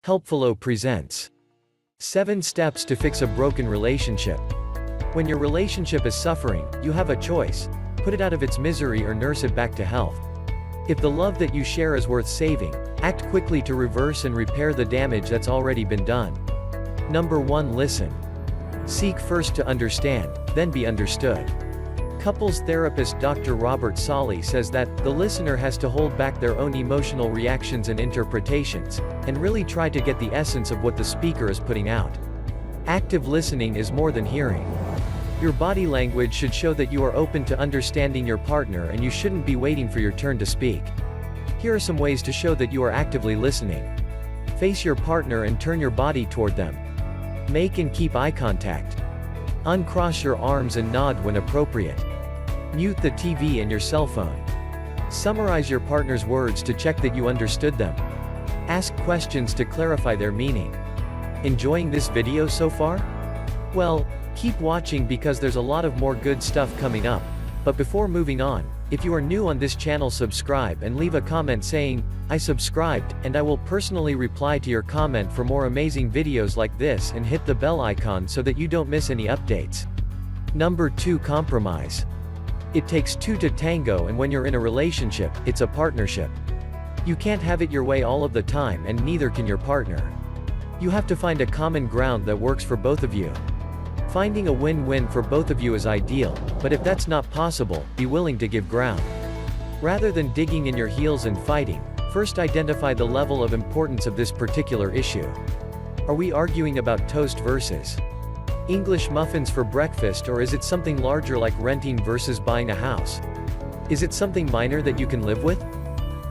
Helpful presents 7 Steps to Fix a Broken Relationship. When your relationship is suffering, you have a choice: put it out of its misery or nurse it back to health. If the love that you share is worth saving, act quickly to reverse and repair the damage that's already been done. Number 1. Listen. Seek first to understand, then be understood. Couples therapist Dr. Robert Solly says that the listener has to hold back their own emotional reactions and interpretations, and really try to get the essence of what the speaker is putting out. Active listening is more than hearing. Your body language should show that you are open to understanding your partner, and you shouldn't be waiting for your turn to speak. Here are some ways to show that you are actively listening. Face your partner and turn your body toward them. Make and keep eye contact. Uncross your arms and nod when appropriate. Mute the TV and your cell phone. Summarize your partner's words to check that you understood them. Ask questions to clarify their meaning. Enjoying this video so far? Well, keep watching because there's a lot of more good stuff coming up. But before moving on, if you are new on this channel, subscribe and leave a comment saying, "I subscribed," and I will personally reply to your comment for more amazing videos like this, and hit the bell icon so that you don't miss any updates. Number 2. Compromise. It takes 2 to tango, and when you're in a relationship, it's a partnership. You can't have it your way all of the time, and neither can your partner. You have to find a common ground that works for both of you. Finding a win-win for both of you is ideal, but if that's not possible, be willing to give ground. Rather than digging in your heels and fighting, first identify the level of importance of this particular issue. Are we arguing about toast versus English muffins for breakfast, or is it something larger like renting versus buying a house? Is it something minor that you can live with?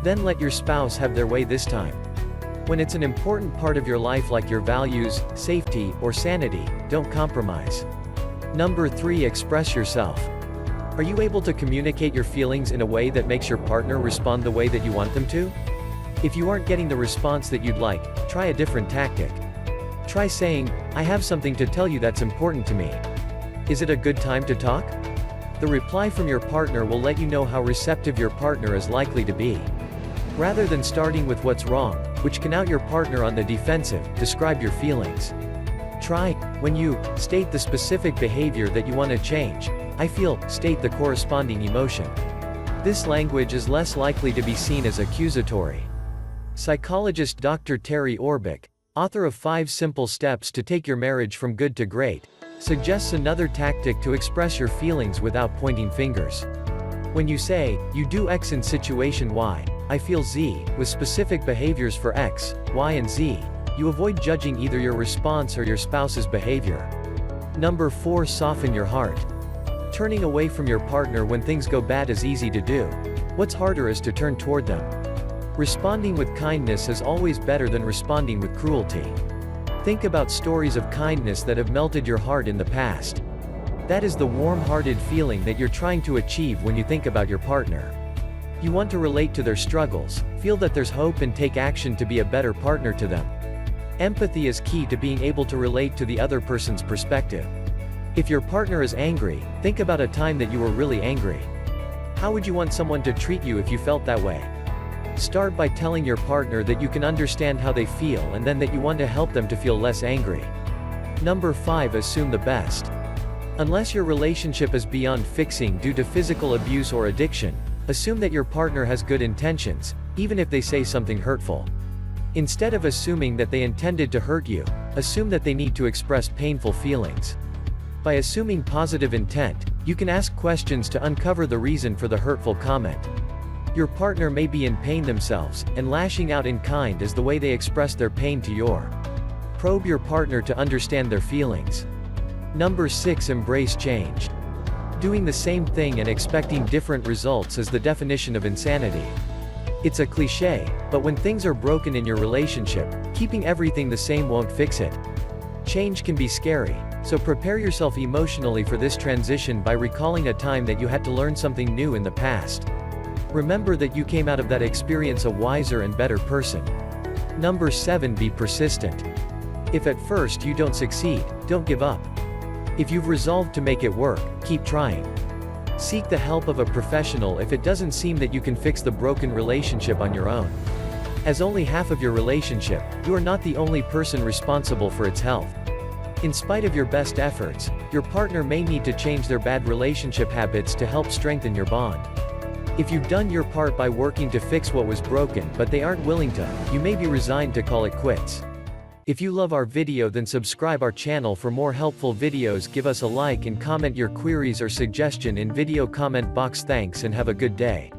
Then let your spouse have their way this time. When it's an important part of your life like your values, safety, or sanity, don't compromise. Number 3. Express yourself. Are you able to communicate your feelings in a way that makes your partner respond the way that you want them to? If you aren't getting the response that you'd like, try a different tactic. Try saying, "I have something to tell you that's important to me. Is it a good time to talk?" The reply from your partner will let you know how receptive your partner is likely to be. Rather than starting with what's wrong, which can out your partner on the defensive, describe your feelings. Try, when you state the specific behavior that you want to change, "I feel," state the corresponding emotion. This language is less likely to be seen as accusatory. Psychologist Dr. Terry Orbuch, author of 5 Simple Steps to Take Your Marriage from Good to Great, suggests another tactic to express your feelings without pointing fingers. When you say, "You do X in situation Y, I feel Z," with specific behaviors for X, Y, and Z, you avoid judging either your response or your spouse's behavior. Number 4. Soften your heart. Turning away from your partner when things go bad is easy to do. What's harder is to turn toward them. Responding with kindness is always better than responding with cruelty. Think about stories of kindness that have melted your heart in the past. That is the warm-hearted feeling that you're trying to achieve when you think about your partner. You want to relate to their struggles, feel that there's hope, and take action to be a better partner to them. Empathy is key to being able to relate to the other person's perspective. If your partner is angry, think about a time that you were really angry. How would you want someone to treat you if you felt that way? Start by telling your partner that you can understand how they feel, and then that you want to help them to feel less angry. Number 5. Assume the best. Unless your relationship is beyond fixing due to physical abuse or addiction, assume that your partner has good intentions, even if they say something hurtful. Instead of assuming that they intended to hurt you, assume that they need to express painful feelings. By assuming positive intent, you can ask questions to uncover the reason for the hurtful comment. Your partner may be in pain themselves, and lashing out in kind is the way they express their pain to you. Probe your partner to understand their feelings. Number 6. Embrace change. Doing the same thing and expecting different results is the definition of insanity. It's a cliché, but when things are broken in your relationship, keeping everything the same won't fix it. Change can be scary, so prepare yourself emotionally for this transition by recalling a time that you had to learn something new in the past. Remember that you came out of that experience a wiser and better person. Number 7. Be persistent. If at first you don't succeed, don't give up. If you've resolved to make it work, keep trying. Seek the help of a professional if it doesn't seem that you can fix the broken relationship on your own. As only half of your relationship, you are not the only person responsible for its health. In spite of your best efforts, your partner may need to change their bad relationship habits to help strengthen your bond. If you've done your part by working to fix what was broken but they aren't willing to, you may be resigned to call it quits. If you love our video, then subscribe our channel for more helpful videos. Give us a like and comment your queries or suggestion in video comment box. Thanks and have a good day.